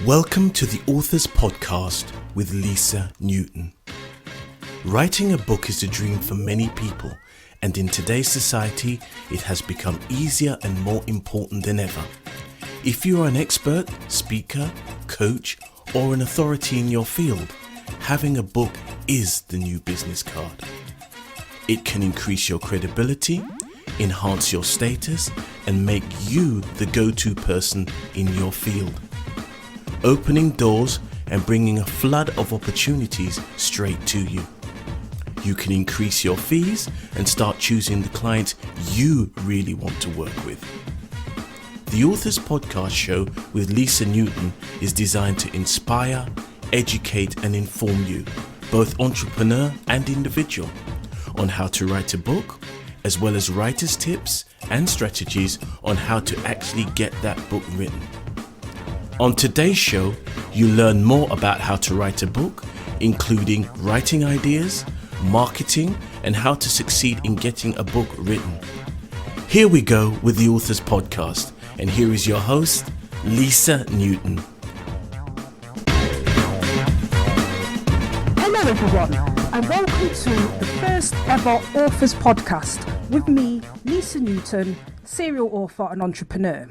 Welcome to the Authors Podcast with Lisa Newton. Writing a book is a dream for many people, and in today's society, it has become easier and more important than ever. If you are an expert, speaker, coach, or an authority in your field, having a book is the new business card. It can increase your credibility, enhance your status, and make you the go-to person in your field, opening doors and bringing a flood of opportunities straight to you. You can increase your fees and start choosing the clients you really want to work with. The Authors Podcast show with Lisa Newton is designed to inspire, educate and inform you, both entrepreneur and individual, on how to write a book, as well as writer's tips and strategies on how to actually get that book written. On today's show, you learn more about how to write a book, including writing ideas, marketing, and how to succeed in getting a book written. Here we go with the Authors Podcast, and here is your host, Lisa Newton. Hello everyone, and welcome to the first ever Authors Podcast with me, Lisa Newton, serial author and entrepreneur.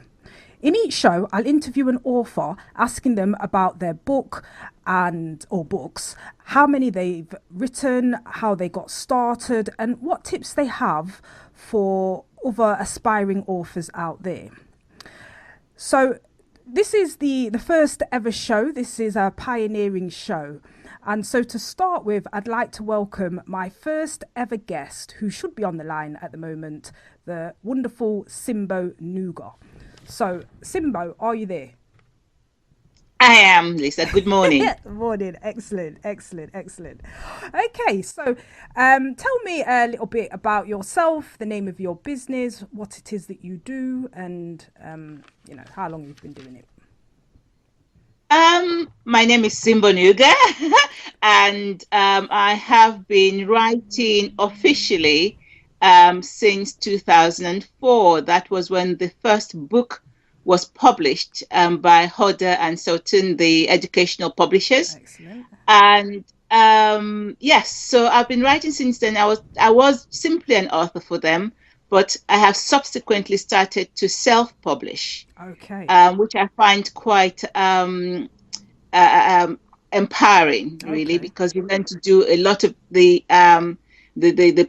In each show, I'll interview an author, asking them about their book or books, how many they've written, how they got started, and what tips they have for other aspiring authors out there. So this is the first ever show. This is a pioneering show. And so to start with, I'd like to welcome my first ever guest, who should be on the line at the moment, the wonderful Simbo Nuga. So, Simbo, are you there? I am, Lisa. Good morning. Morning. Excellent. Okay, so tell me a little bit about yourself, the name of your business, what it is that you do, and how long you've been doing it. My name is Simbo Nuga, and I have been writing officially since 2004. That was when the first book was published by Hodder Stoughton, the educational publishers. Excellent. And yes, so I've been writing since then. I was simply an author for them, but I have subsequently started to self-publish. Okay. Which I find quite empowering, really, because you learn to do a lot of the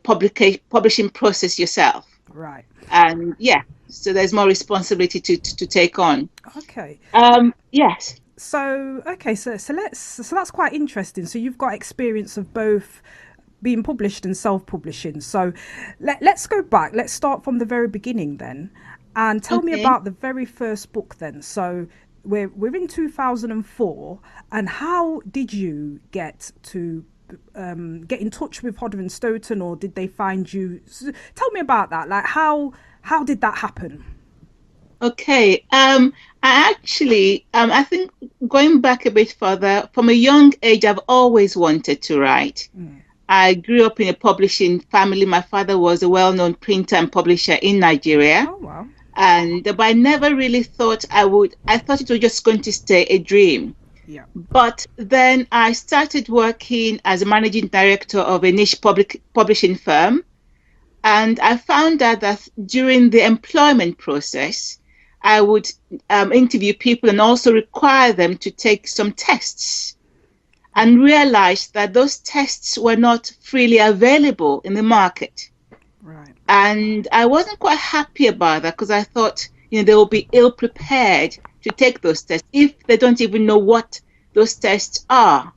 publishing process yourself. Right. And yeah, so there's more responsibility to take on. Okay. Yes. So that's quite interesting. So you've got experience of both being published and self-publishing. So let's go back. Let's start from the very beginning then, and tell me about the very first book then. So we're in 2004, and how did you get in touch with Hodder Stoughton, or did they find you? Tell me about that. Like how did that happen? Okay. I actually, I think going back a bit further, from a young age, I've always wanted to write. I grew up in a publishing family. My father was a well-known printer and publisher in Nigeria. Oh, wow. But I never really thought I would. I thought it was just going to stay a dream. Yeah. But then I started working as a managing director of a niche publishing firm. And I found out that during the employment process, I would interview people and also require them to take some tests, and realized that those tests were not freely available in the market. Right. And I wasn't quite happy about that, because I thought, they will be ill prepared to take those tests if they don't even know what those tests are.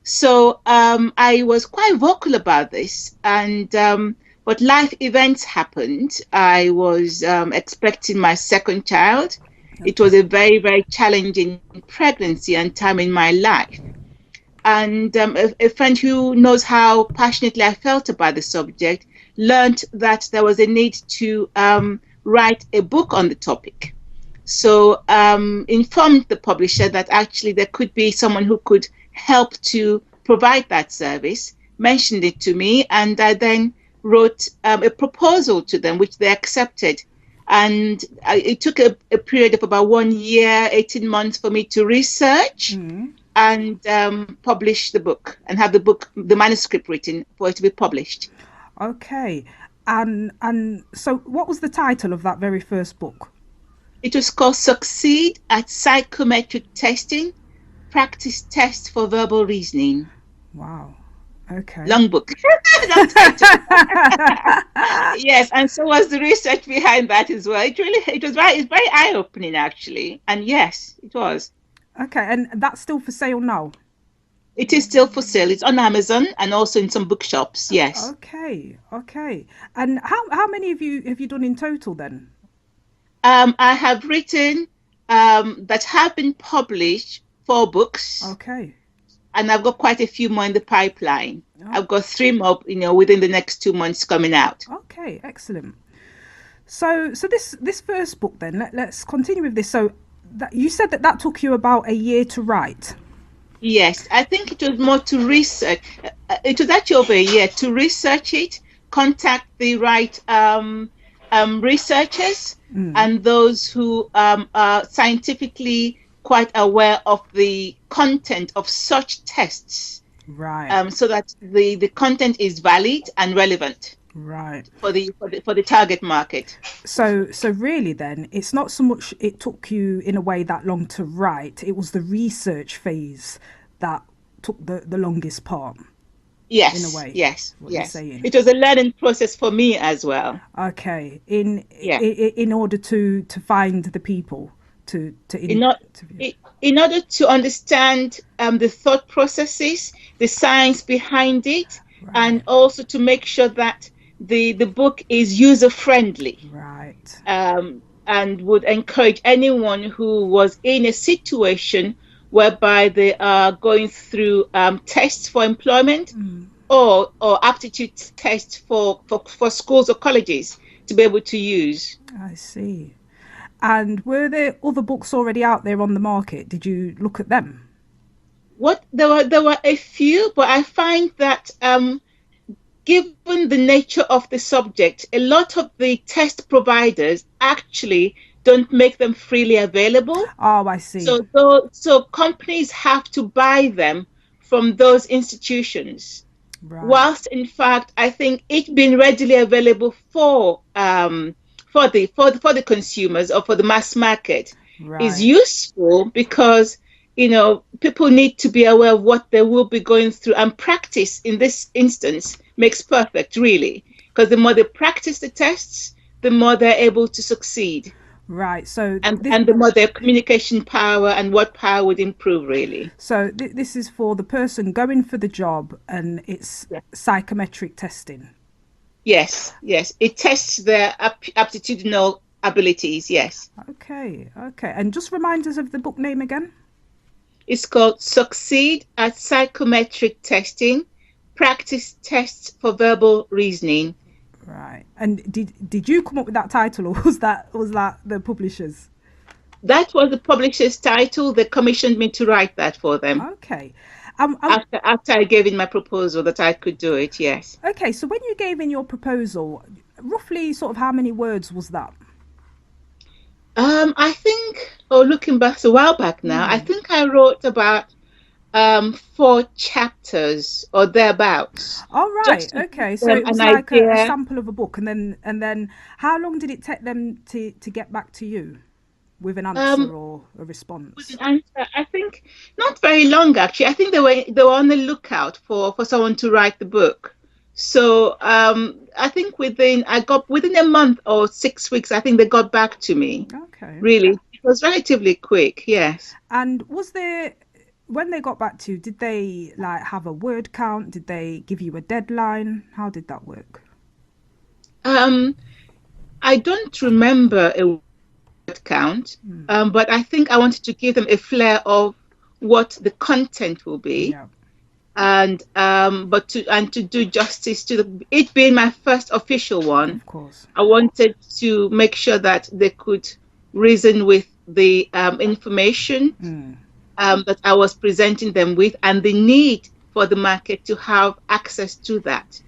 So I was quite vocal about this, but life events happened. I was expecting my second child. It was a very, very challenging pregnancy and time in my life. And a friend who knows how passionately I felt about the subject learned that there was a need to write a book on the topic. So informed the publisher that actually there could be someone who could help to provide that service, mentioned it to me, and I then wrote a proposal to them, which they accepted. And it took a period of about 1 year, 18 months for me to research and publish the book and have the manuscript written for it to be published. Okay. And so what was the title of that very first book? It was called Succeed at Psychometric Testing, Practice Tests for Verbal Reasoning. Wow. Okay. Long book. Long title. Yes, and so was the research behind that as well. It's very eye-opening actually. And yes, it was. Okay, and that's still for sale now? It is still for sale. It's on Amazon and also in some bookshops. Yes. Okay. And how many have you done in total then? I have written that have been published 4 books. Okay. And I've got quite a few more in the pipeline. Oh. I've got 3 more, within the next 2 months coming out. Okay, excellent. So this first book then, let's continue with this. So you said that took you about a year to write. Yes, I think it was more to research. It was actually over a year to research it, contact the right researchers and those who are scientifically quite aware of the content of such tests, right? So that the content is valid and relevant, right, for the target market. So really, then it's not so much it took you in a way that long to write; it was the research phase that took the longest part. Yes, in a way. Yes. You're saying. It was a learning process for me as well. Okay, in order to find the people. In order to understand the thought processes, the science behind it, right. And also to make sure that the book is user friendly, right? And would encourage anyone who was in a situation whereby they are going through tests for employment or aptitude tests for schools or colleges to be able to use. I see. And were there other books already out there on the market? Did you look at them? There were a few, but I find that given the nature of the subject, a lot of the test providers actually don't make them freely available. Oh, I see. So companies have to buy them from those institutions. Right. Whilst in fact, I think it being readily available for the consumers or for the mass market, right, is useful because people need to be aware of what they will be going through, and practice in this instance makes perfect, really, because the more they practice the tests, the more they're able to succeed. Right. So and the more their communication power and what power would improve, really. So this is for the person going for the job, and it's psychometric testing. Yes. It tests their aptitudinal abilities, yes. Okay. And just remind us of the book name again. It's called Succeed at Psychometric Testing, Practice Tests for Verbal Reasoning. Right. And did you come up with that title, or was that the publishers? That was the publisher's title. They commissioned me to write that for them. Okay. After I gave in my proposal that I could do it, yes. Okay, so when you gave in your proposal, roughly sort of how many words was that? I think, looking back a while back now, I think I wrote about 4 chapters or thereabouts. Oh, right. Okay, so it was like a sample of a book, and then how long did it take them to get back to you with an answer or a response? With an answer, I think not very long actually. I think they were on the lookout for someone to write the book. So I think within a month or 6 weeks, I think they got back to me. Okay. Really, it was relatively quick. Yes. And was there, when they got back to you, did they have a word count? Did they give you a deadline? How did that work? I don't remember a word count, but I think I wanted to give them a flair of what the content will be. Yeah. And to do justice to it being my first official one, of course, I wanted to make sure that they could reason with the information that I was presenting them with, and the need for the market to have access to that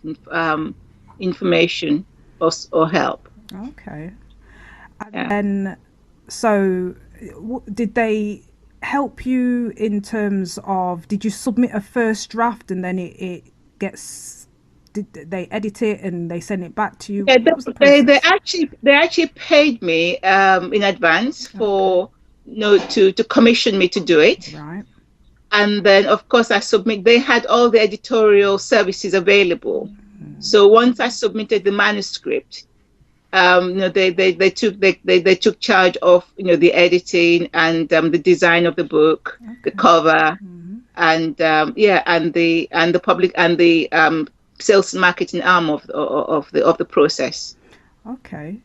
information or help. Okay. Yeah. And so, did they help you in terms of? Did you submit a first draft and then it gets? Did they edit it and they send it back to you? Yeah, What was the they process? actually paid me in advance Okay. for to commission me to do it. Right. And then of course I submit. They had all the editorial services available. So once I submitted the manuscript, they took charge of the editing and the design of the book, the Okay. cover, and the public and the sales and marketing arm of the process. Okay.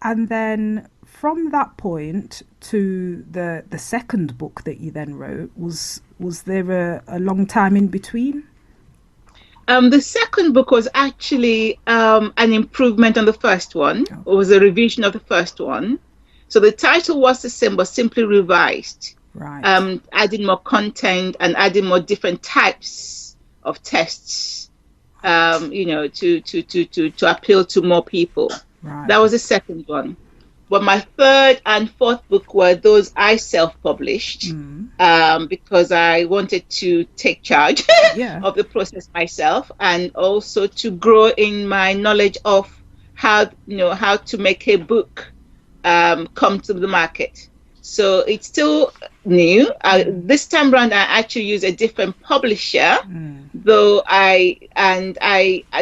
And then from that point to the second book that you then wrote, was there a long time in between? The second book was actually an improvement on the first one. It was a revision of the first one. So the title was the same, but simply revised, Right. adding more content and adding more different types of tests, to appeal to more people. Right. That was the second one. But my third and fourth book were those I self-published because I wanted to take charge Yeah. of the process myself and also to grow in my knowledge of how to make a book come to the market. So it's still new. This time around, I actually use a different publisher, though they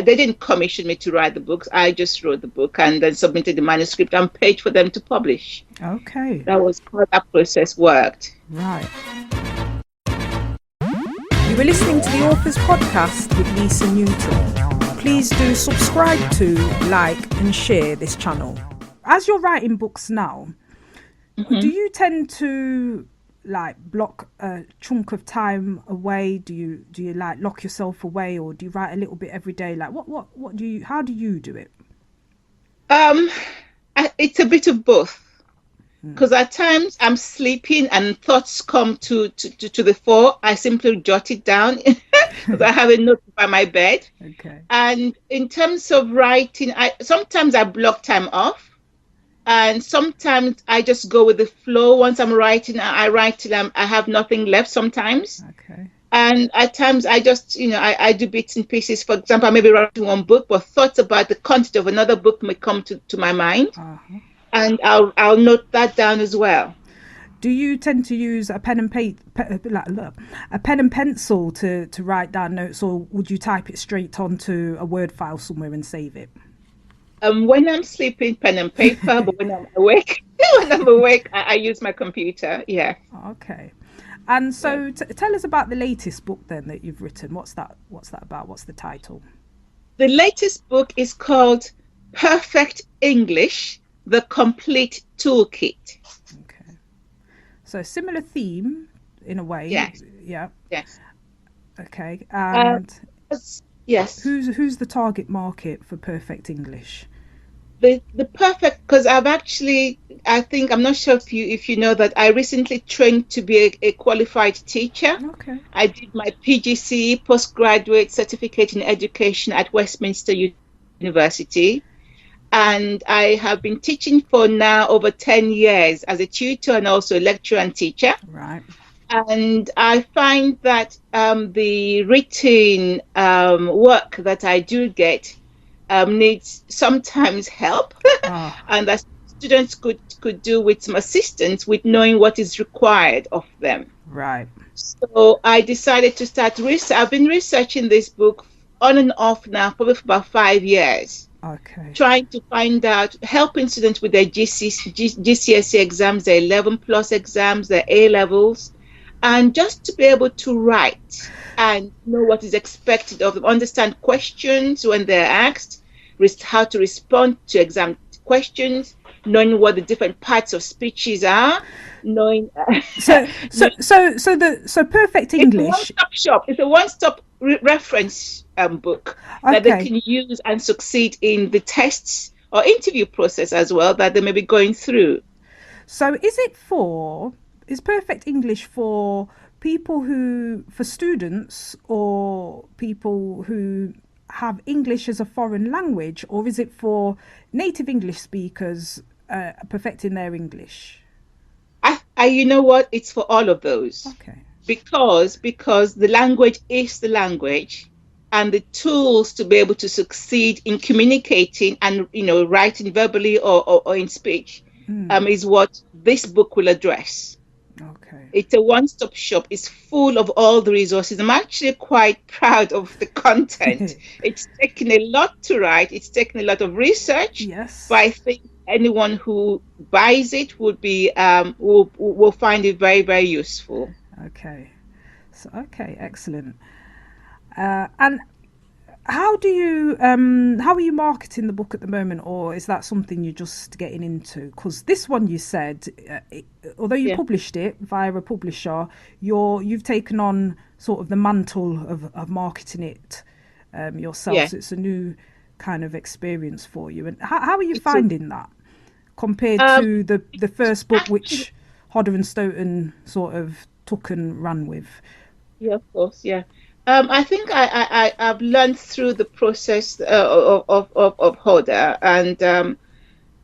didn't commission me to write the books. I just wrote the book and then submitted the manuscript and paid for them to publish. Okay. That was how that process worked. Right. You were listening to the Authors Podcast with Lisa Newton. Please do subscribe to, like, and share this channel. As you're writing books now, do you tend to like block a chunk of time away? Do you like lock yourself away, or do you write a little bit every day? Like how do you do it? It's a bit of both. Because at times I'm sleeping and thoughts come to the fore. I simply jot it down because I have a note by my bed. Okay. And in terms of writing, sometimes I block time off, and sometimes I just go with the flow. Once I'm writing, I write till I have nothing left. Sometimes, Okay. and at times I just I do bits and pieces. For example, I may be writing one book, but thoughts about the content of another book may come to my mind. And I'll note that down as well. Do you tend to use a pen and a pen and pencil to write down notes, or would you type it straight onto a Word file somewhere and save it? When I'm sleeping, pen and paper, but when I'm awake, I use my computer. Yeah. Okay. And so, tell us about the latest book then that you've written. What's that about? What's the title? The latest book is called Perfect English: The Complete Toolkit. Okay. So similar theme in a way. Yes. Yeah. Yes. Okay. And yes. Who's the target market for Perfect English? The perfect, because I'm not sure if you know that I recently trained to be a qualified teacher. Okay. I did my PGCE, postgraduate certificate in education at Westminster University. And I have been teaching for now over 10 years as a tutor and also a lecturer and teacher. Right. And I find that the written work that I do get needs sometimes help, and that students could do with some assistance with knowing what is required of them. Right. So I decided to start research. I've been researching this book on and off now, probably for about 5 years. Okay. Trying to find out, helping students with their GCSE exams, their 11 plus exams, their A levels, and just to be able to write and know what is expected of them, understand questions when they're asked, how to respond to exam questions, knowing what the different parts of speeches are, knowing. So Perfect English. It's a one-stop reference book that they can use and succeed in the tests or interview process as well that they may be going through. So is Perfect English for students or people who have English as a foreign language, or is it for native English speakers perfecting their English? You know what? It's for all of those. Okay. Because the language is the language, and the tools to be able to succeed in communicating and writing verbally or in speech is what this book will address. Okay. It's a one-stop shop. It's full of all the resources. I'm actually quite proud of the content. It's taken a lot to write. It's taken a lot of research. Yes. But I think anyone who buys it would be will find it very, very useful. Okay. So excellent. And how are you marketing the book at the moment, or is that something you're just getting into? Because this one, you said, although you published it via a publisher, you've taken on sort of the mantle of marketing it yourself. Yeah. So it's a new kind of experience for you. And how are you finding that compared to the first book, which Hodder and Stoughton sort of took and ran with? Yeah, of course. Yeah. I think I've learned through the process of Hodder, and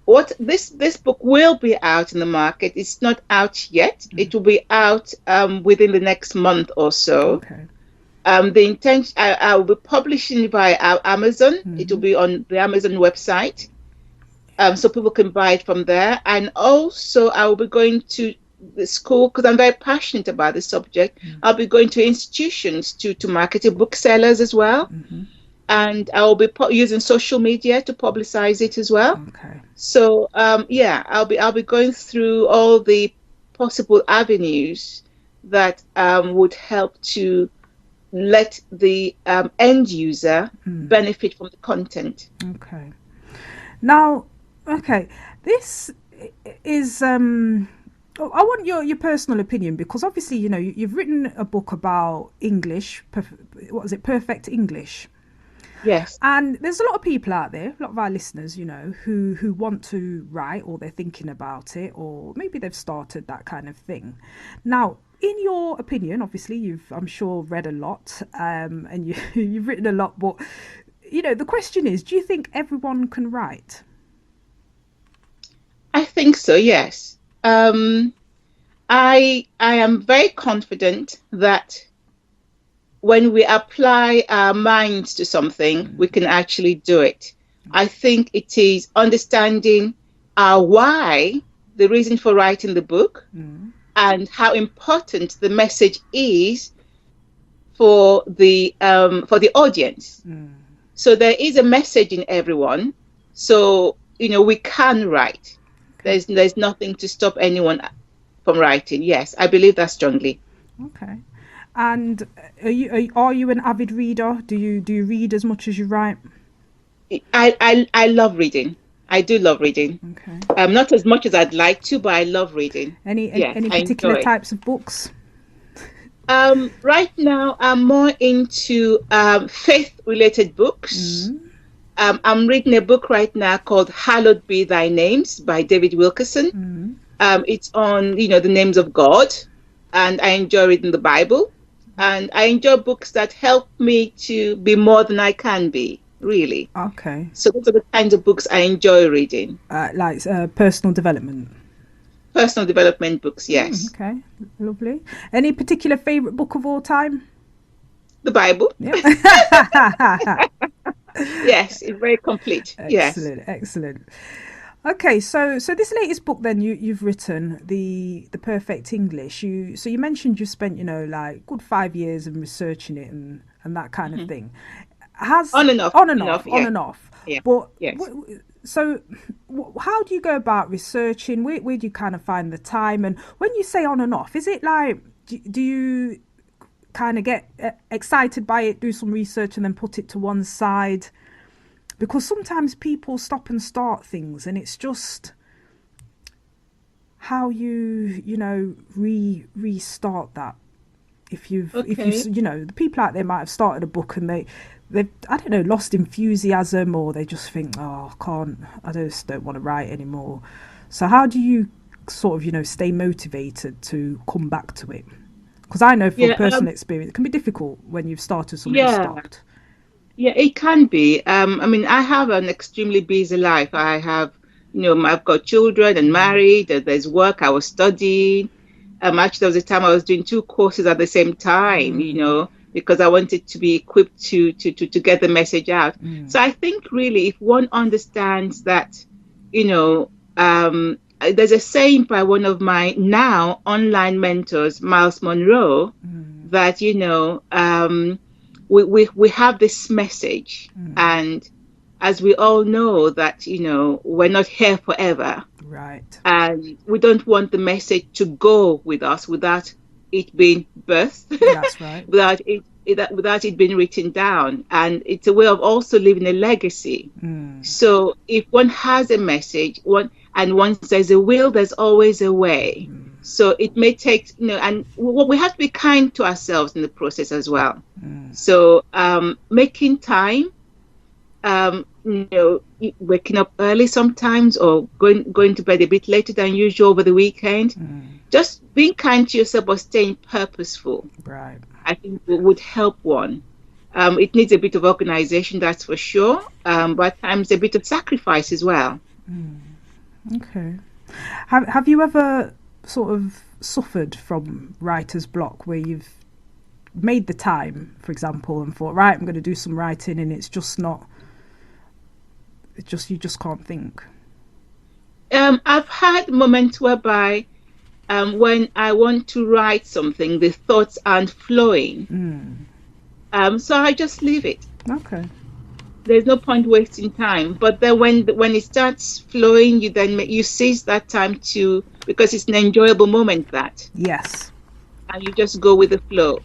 what this book will be out in the market. It's not out yet. It will be out within the next month or so. Okay. The intention, I will be publishing via Amazon. It will be on the Amazon website, so people can buy it from there. And also, I will be going to the school, because I'm very passionate about this subject. I'll be going to institutions to market it, booksellers as well, and I will be using social media to publicize it as well. Okay. So I'll be going through all the possible avenues that would help to let the end user benefit from the content. Okay. Now, this is I want your personal opinion, because obviously, you've written a book about English. What is it? Perfect English. Yes. And there's a lot of people out there, a lot of our listeners, who want to write, or they're thinking about it, or maybe they've started that kind of thing. Now, in your opinion, obviously, I'm sure, read a lot, and you've written a lot, but, the question is, do you think everyone can write? I think so, yes. I am very confident that when we apply our minds to something, we can actually do it. I think it is understanding our why, the reason for writing the book, and how important the message is for the audience. So there is a message in everyone. So we can write. There's nothing to stop anyone from writing. Yes, I believe that strongly. Okay. And are you an avid reader? Do you read as much as you write? I love reading. I do love reading. Okay. Not as much as I'd like to, but I love reading. Any particular types of books? Right now, I'm more into faith-related books. I'm reading a book right now called Hallowed Be Thy Names by David Wilkerson. It's on, the names of God, and I enjoy reading the Bible, and I enjoy books that help me to be more than I can be, really. Okay. So those are the kinds of books I enjoy reading. Like personal development? Personal development books, yes. Okay, lovely. Any particular favourite book of all time? The Bible. Yeah. Yes, it's very complete. Excellent. Okay, so this latest book then you've written, the Perfect English. You mentioned you spent like good 5 years in researching it and that kind of thing. On and off. Yeah. But yes. So how do you go about researching? Where do you kind of find the time? And when you say on and off, is it like do you kind of get excited by it, do some research, and then put it to one side? Because sometimes people stop and start things, and it's just how you restart that. If you the people out there might have started a book and they've I don't know, lost enthusiasm, or they just think, I just don't want to write anymore. So how do you sort of stay motivated to come back to it? Because I know from personal experience, it can be difficult when you've started something and stopped. Yeah, it can be. I have an extremely busy life. I have I've got children and married, there's work, I was studying. Actually, there was a time I was doing two courses at the same time, because I wanted to be equipped to get the message out. So I think really if one understands that, there's a saying by one of my now online mentors, Miles Monroe, that, we have this message. And as we all know that, we're not here forever. Right. And we don't want the message to go with us without it being birthed. That's right. without it being written down. And it's a way of also leaving a legacy. So if one has a message, and once there's a will, there's always a way. So it may take, and we have to be kind to ourselves in the process as well. So making time, waking up early sometimes, or going to bed a bit later than usual over the weekend. Just being kind to yourself, but staying purposeful. Right. I think would help one. It needs a bit of organization, that's for sure, but at times a bit of sacrifice as well. Okay. Have you ever sort of suffered from writer's block, where you've made the time, for example, and thought, right, I'm going to do some writing, and it's just not, you just can't think? I've had moments whereby when I want to write something, the thoughts aren't flowing. So I just leave it. Okay. There's no point wasting time. But then when it starts flowing, you seize that time because it's an enjoyable moment, that. Yes. And you just go with the flow.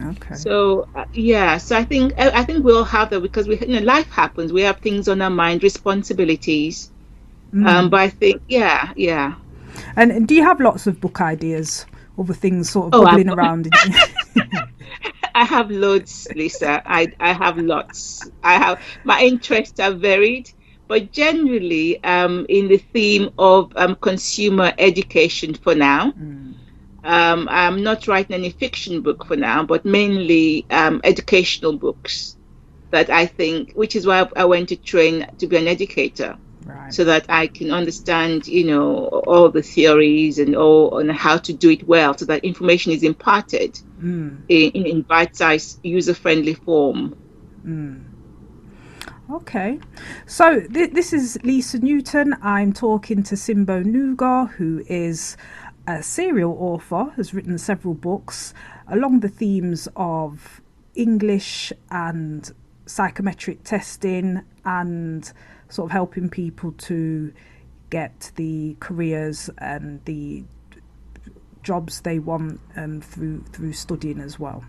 Okay. So so I think we all have that, because life happens. We have things on our mind, responsibilities. But I think yeah. And do you have lots of book ideas, other things sort of bubbling around? I have loads, Lisa. I have lots. My interests are varied, but generally in the theme of consumer education for now. I'm not writing any fiction book for now, but mainly educational books that I think, which is why I went to train to be an educator. Right. So that I can understand, all the theories and how to do it well, so that information is imparted in bite-sized, user-friendly form. Okay, so this is Lisa Newton. I'm talking to Simbo Nuga, who is a serial author, has written several books along the themes of English and psychometric testing, and sort of helping people to get the careers and the jobs they want through studying as well.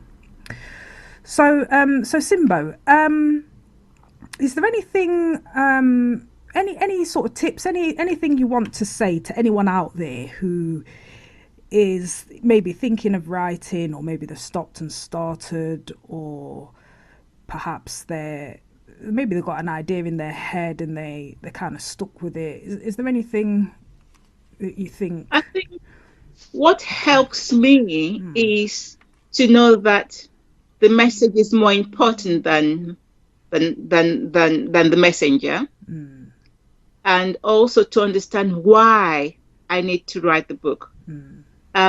So Simbo, is there anything, any sort of tips, anything you want to say to anyone out there who is maybe thinking of writing, or maybe they've stopped and started, or perhaps maybe they've got an idea in their head and they're kind of stuck with it? Is there anything that you think? I think what helps me is to know that the message is more important than the messenger, and also to understand why I need to write the book.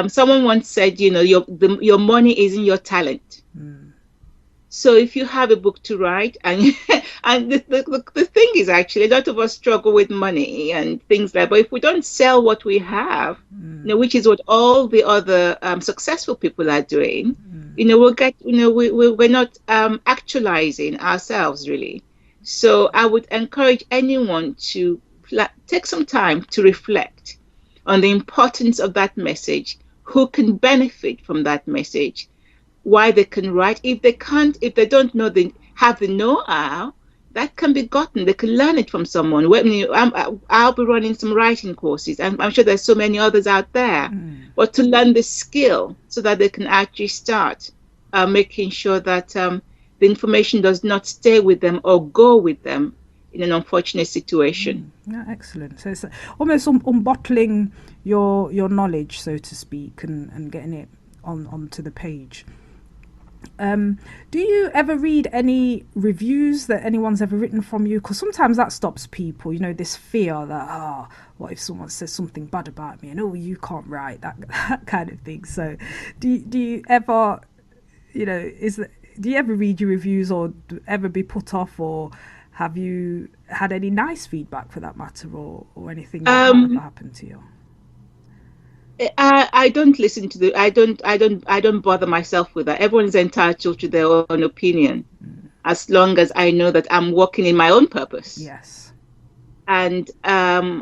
Someone once said, your money isn't your talent. So if you have a book to write, and the thing is, actually, a lot of us struggle with money and things like that. But if we don't sell what we have, which is what all the other successful people are doing, we'll get, we're not actualizing ourselves really. So I would encourage anyone to take some time to reflect on the importance of that message, who can benefit from that message, why they can write. If they don't know, have the know-how, that can be gotten. They can learn it from someone. I'll be running some writing courses, and I'm sure there's so many others out there. But to learn the skill so that they can actually start making sure that the information does not stay with them or go with them in an unfortunate situation. Yeah, excellent. So it's almost unbottling your knowledge, so to speak, and getting it onto the page. Do you ever read any reviews that anyone's ever written from you? Because sometimes that stops people, this fear that, what if someone says something bad about me and, you can't write, that kind of thing. So do you ever, do you ever read your reviews or ever be put off, or have you had any nice feedback for that matter, or anything that might ever happened to you? I don't listen to I don't bother myself with that. Everyone is entitled to their own opinion, as long as I know that I'm working in my own purpose. Yes. And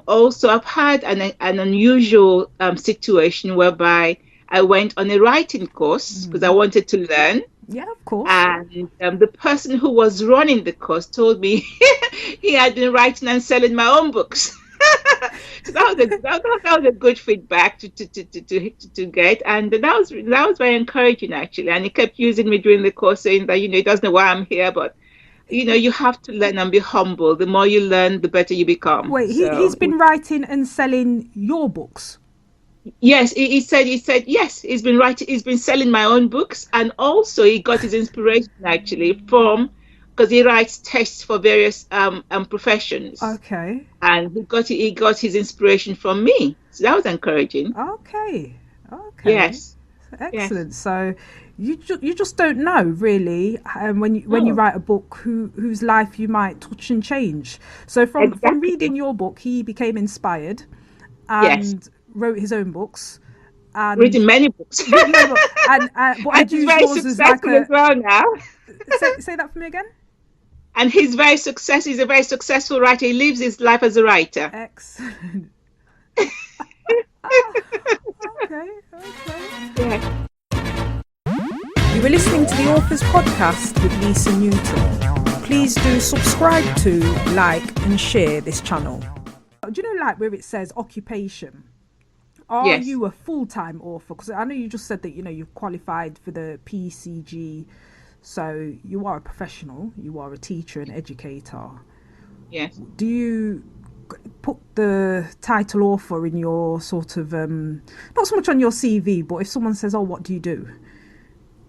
also I've had an unusual situation whereby I went on a writing course because I wanted to learn. Yeah, of course. And the person who was running the course told me he had been writing and selling my own books. So that was a good feedback to get, and that was very encouraging actually. And he kept using me during the course, saying that he doesn't know why I'm here, but you have to learn and be humble. The more you learn, the better you become. Wait, he's been writing and selling your books? Yes, he said yes. He's been writing. He's been selling my own books, and also he got his inspiration actually because he writes tests for various professions. Okay. And he got his inspiration from me. So that was encouraging. Okay. Yes. Excellent. Yes. So you just don't know really when you write a book whose life you might touch and change. So from reading your book, he became inspired and wrote his own books. And written many books. And he's very successful as well now. Say that for me again. And he's a very successful writer. He lives his life as a writer. Excellent. Okay. Yeah. You were listening to the Authors Podcast with Lisa Newton. Please do subscribe to, like and share this channel. Do you know where it says occupation? Are you a full-time author? Because I know you just said that you've qualified for the PCG. So you are a professional, you are a teacher and educator. Yes. Do you put the title author in your sort of, not so much on your CV, but if someone says, what do you do?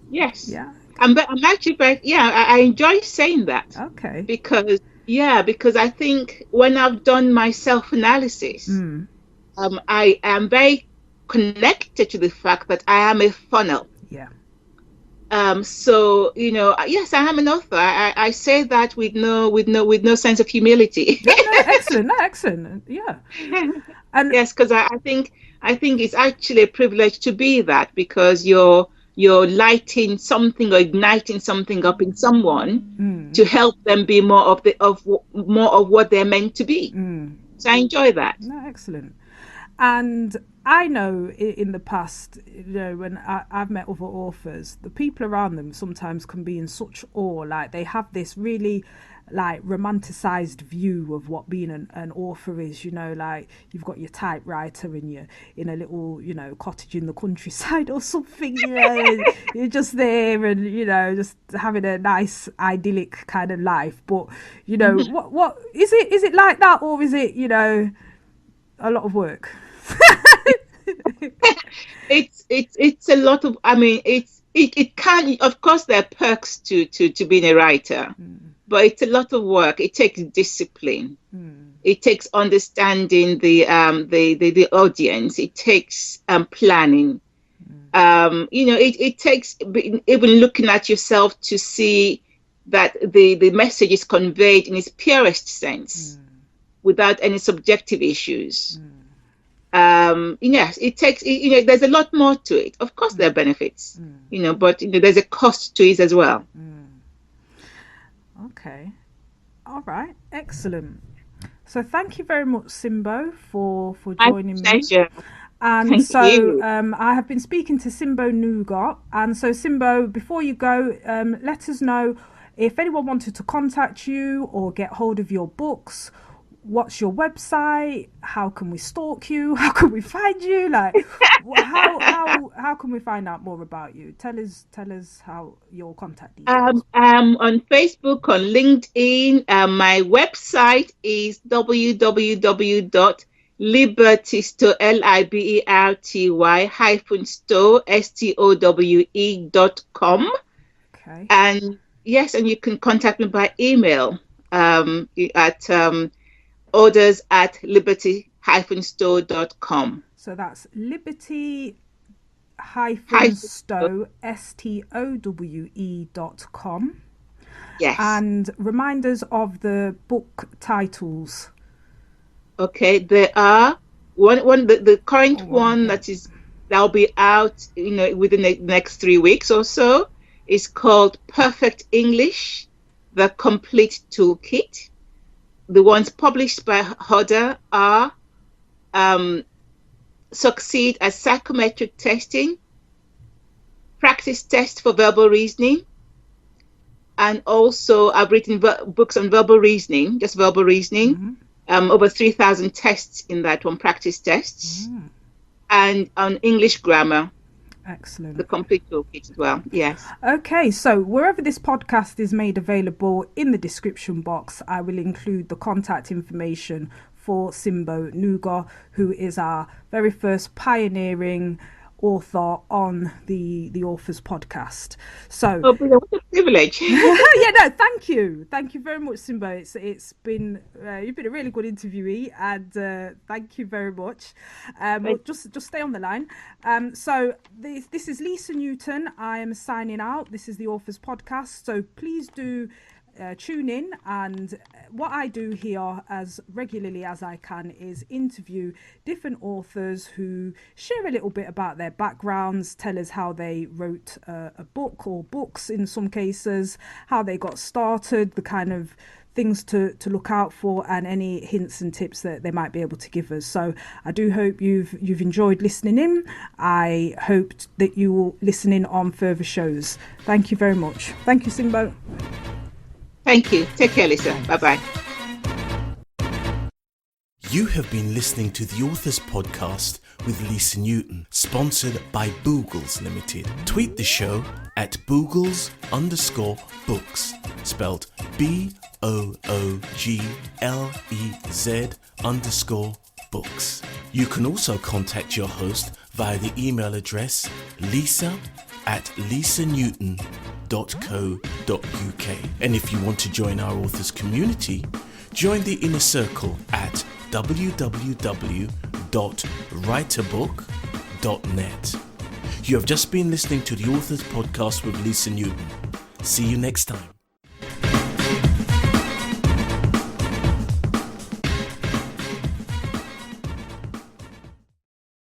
Yes. Yeah. I'm actually I enjoy saying that. Okay. Because I think when I've done my self-analysis, I am very connected to the fact that I am a funnel. Yeah. So yes, I am an author. I say that with no sense of humility. No, excellent. Yeah. And yes, because I think it's actually a privilege to be that, because you're lighting something or igniting something up in someone to help them be more of what they're meant to be. So I enjoy that. No, excellent. And I know in the past, when I've met other authors, the people around them sometimes can be in such awe. Like they have this really romanticized view of what being an author is. Like you've got your typewriter and you're in a little, cottage in the countryside or something. You're just there and just having a nice idyllic kind of life. But what is it? Is it like that, or is it a lot of work? It's a lot of, it can, of course there are perks to being a writer, but it's a lot of work. It takes discipline. It takes understanding the audience. It takes planning. It takes even looking at yourself to see that the message is conveyed in its purest sense, without any subjective issues. Yes, it takes, there's a lot more to it. Of course, there are benefits, but there's a cost to it as well. Okay. All right. Excellent. So thank you very much, Simbo, for joining me. And Thank you. I have been speaking to Simbo Nuga. And so, Simbo, before you go, let us know if anyone wanted to contact you or get hold of your books. What's your website? How can we stalk you? How can we find you? How can we find out more about you? Tell us how your contact details. On Facebook, on LinkedIn. My website is www.liberty-stowe.com. Okay. And yes, and you can contact me by email at orders@liberty-store.com. So that's liberty Hyphen stowe stowe.com. Yes. And reminders of the book titles. Okay. There are the current one Yeah. that'll be out, within the next 3 weeks or so, is called Perfect English: The Complete Toolkit. The ones published by Hodder are Succeed at Psychometric Testing, Practice Test for Verbal Reasoning, and also I've written books on verbal reasoning, just verbal reasoning. Over 3,000 tests in that one, practice tests, and on English grammar. Excellent. The complete toolkit as well. Yes. Okay, so wherever this podcast is made available, in the description box, I will include the contact information for Simbo Nuga, who is our very first pioneering author on the Authors Podcast. So, oh, what a privilege. yeah, no, thank you very much, Simbo. It's been you've been a really good interviewee, and thank you very much. Well, just stay on the line. So this is Lisa Newton. I am signing out. This is the Authors Podcast, so please do tune in, and what I do here as regularly as I can is interview different authors who share a little bit about their backgrounds, tell us how they wrote a book or books in some cases, how they got started, the kind of things to look out for, and any hints and tips that they might be able to give us. So I do hope you've enjoyed listening in. I hope that you will listen in on further shows. Thank you very much. Thank you, Simbo. Thank you. Take care, Lisa. Bye-bye. You have been listening to the Authors Podcast with Lisa Newton, sponsored by Boogles Limited. Tweet the show at Boogles_books, spelled BOOGLEZ_books. You can also contact your host via the email address lisa@lisanewton.co.uk. And if you want to join our authors community, join the inner circle at www.writeabook.net. You have just been listening to the Authors Podcast with Lisa Newton. See you next time.